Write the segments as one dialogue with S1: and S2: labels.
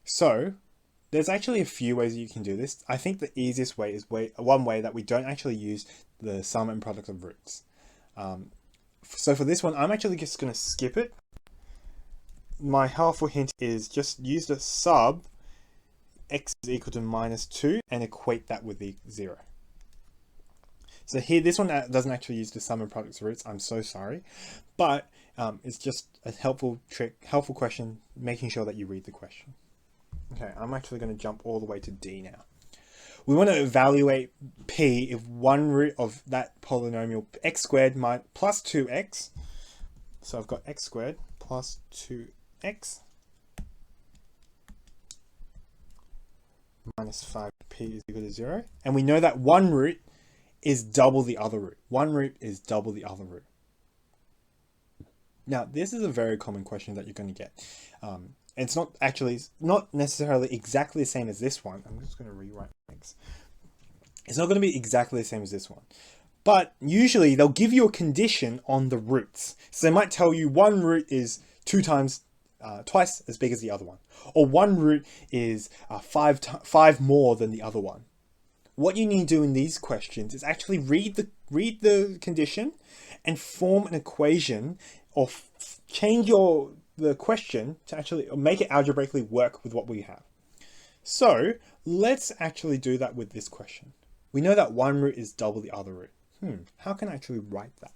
S1: So there's actually a few ways you can do this. I think the easiest way is one way that we don't actually use the sum and product of roots. So for this one, I'm actually just going to skip it. My helpful hint is just use the sub x is equal to -2 and equate that with the 0. So here, this one doesn't actually use the sum and product of roots. I'm so sorry, but it's just a helpful question, making sure that you read the question. Okay, I'm actually going to jump all the way to D now. We want to evaluate P if one root of that polynomial x squared plus 2x. So I've got x squared plus 2x minus 5p is equal to 0. And we know that one root is double the other root. One root is double the other root. Now, this is a very common question that you're going to get. It's not necessarily exactly the same as this one. I'm just going to rewrite things. It's not going to be exactly the same as this one. But usually they'll give you a condition on the roots. So they might tell you one root is twice as big as the other one. Or one root is five more than the other one. What you need to do in these questions is actually read the condition and form an equation, or change the question to actually make it algebraically work with what we have. So let's actually do that with this question. We know that one root is double the other root. How can I actually write that?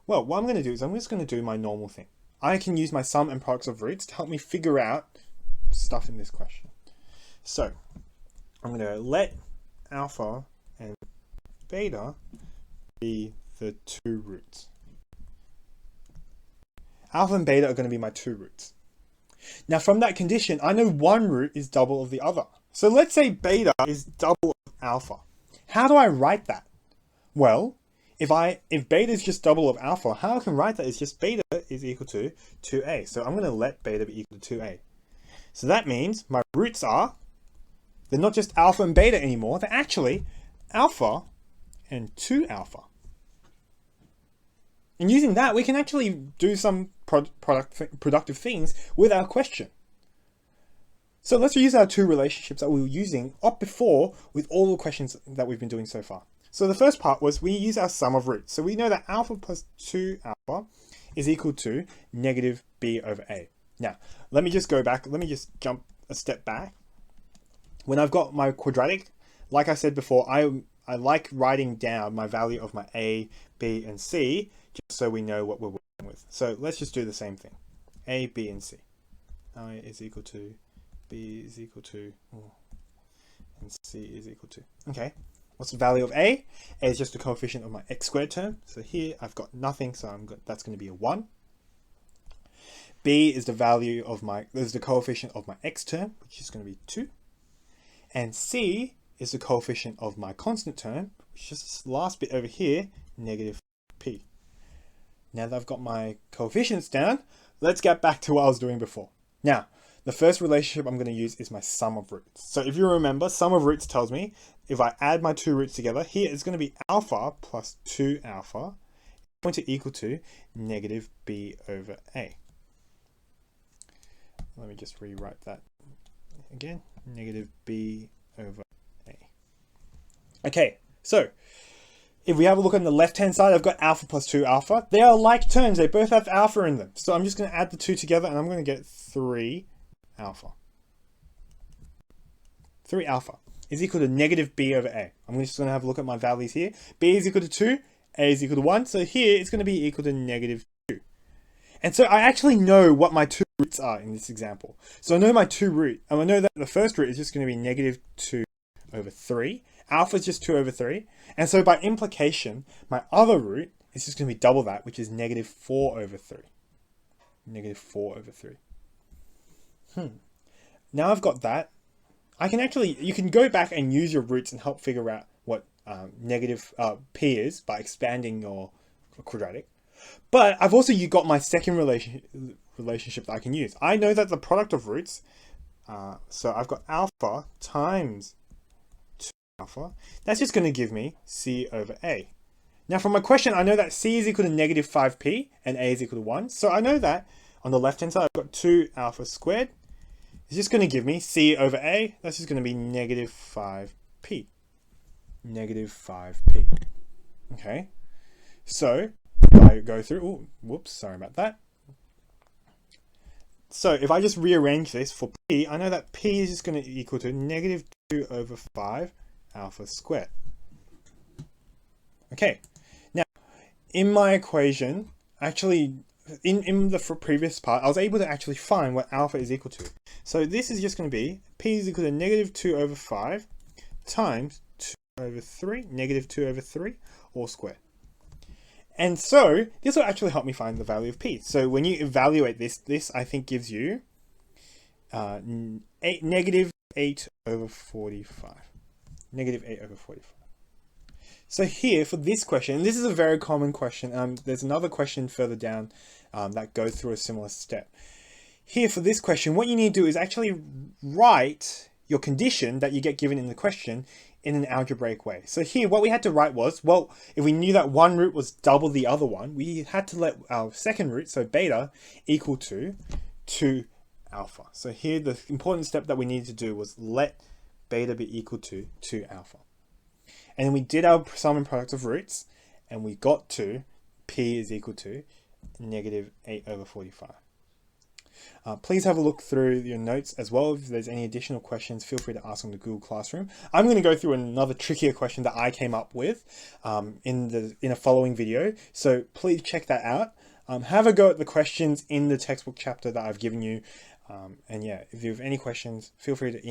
S1: Well, what I'm going to do is I'm just going to do my normal thing. I can use my sum and products of roots to help me figure out stuff in this question. So I'm going to let alpha and beta be the two roots. Alpha and beta are going to be my two roots. Now from that condition, I know one root is double of the other. So let's say beta is double of alpha. How do I write that? Well, if beta is just double of alpha, how I can write that is just beta is equal to 2a. So I'm going to let beta be equal to 2a. So that means my roots they're not just alpha and beta anymore, they're actually alpha and 2 alpha. And using that, we can actually do some productive things with our question. So let's use our two relationships that we were using up before with all the questions that we've been doing so far. So the first part was we use our sum of roots. So we know that alpha plus 2 alpha is equal to negative b over a. Now, let me just go back. Let me just jump a step back. When I've got my quadratic, like I said before, I like writing down my value of my a, b, and c, just so we know what we're working with. So let's just do the same thing. A, b, and c. I is equal to, b is equal to, and c is equal to. Okay, what's the value of a? A is just the coefficient of my x squared term. So here I've got nothing, so that's going to be a 1. B is the value of the coefficient of my x term, which is going to be 2. And c is the coefficient of my constant term, which is this last bit over here, negative p. Now that I've got my coefficients down, let's get back to what I was doing before. Now, the first relationship I'm going to use is my sum of roots. So if you remember, sum of roots tells me if I add my two roots together, here it's going to be alpha plus 2 alpha going to equal to negative b over a. Let me just rewrite that again, negative b over a. Okay, so if we have a look on the left-hand side, I've got alpha plus 2 alpha. They are like terms, they both have alpha in them. So I'm just going to add the two together and I'm going to get 3 alpha. 3 alpha is equal to negative b over a. I'm just going to have a look at my values here. B is equal to 2, a is equal to 1. So here it's going to be equal to negative 2. And so I actually know what my two roots are in this example. So I know my two root, and I know that the first root is just going to be negative 2 over 3. Alpha is just 2 over 3. And so by implication, my other root is just going to be double that, which is negative 4 over 3. Negative 4 over 3. Now I've got that. You can go back and use your roots and help figure out what negative p is by expanding your quadratic. But I've also got my second relationship that I can use. I know that the product of roots, so I've got alpha times 2 alpha. That's just going to give me c over a. Now from my question, I know that c is equal to negative 5p and a is equal to 1. So I know that on the left hand side, I've got 2 alpha squared is just going to give me C over A. That's just going to be negative 5p. Negative 5p. Okay. So if I go through, oh, whoops, sorry about that. So if I just rearrange this for p, I know that p is just going to equal to negative 2 over 5 alpha squared. Okay. Now, in my equation, actually, in the previous part, I was able to actually find what alpha is equal to. So this is just going to be p is equal to negative 2 over 5 times 2 over 3, negative 2 over 3, all squared. And so this will actually help me find the value of p. So when you evaluate this I think gives you negative 8 over 45. Negative 8 over 45. So here for this question, and this is a very common question. There's another question further down that goes through a similar step. Here for this question, what you need to do is actually write your condition that you get given in the question in an algebraic way. So here what we had to write was, well, if we knew that one root was double the other one, we had to let our second root, so beta, equal to 2 alpha. So here the important step that we needed to do was let beta be equal to 2 alpha. And then we did our sum and product of roots, and we got to p is equal to negative 8 over 45. Please have a look through your notes as well. If there's any additional questions, feel free to ask on the Google Classroom. I'm going to go through another trickier question that I came up with in a following video. So please check that out. Have a go at the questions in the textbook chapter that I've given you. And yeah, if you have any questions, feel free to email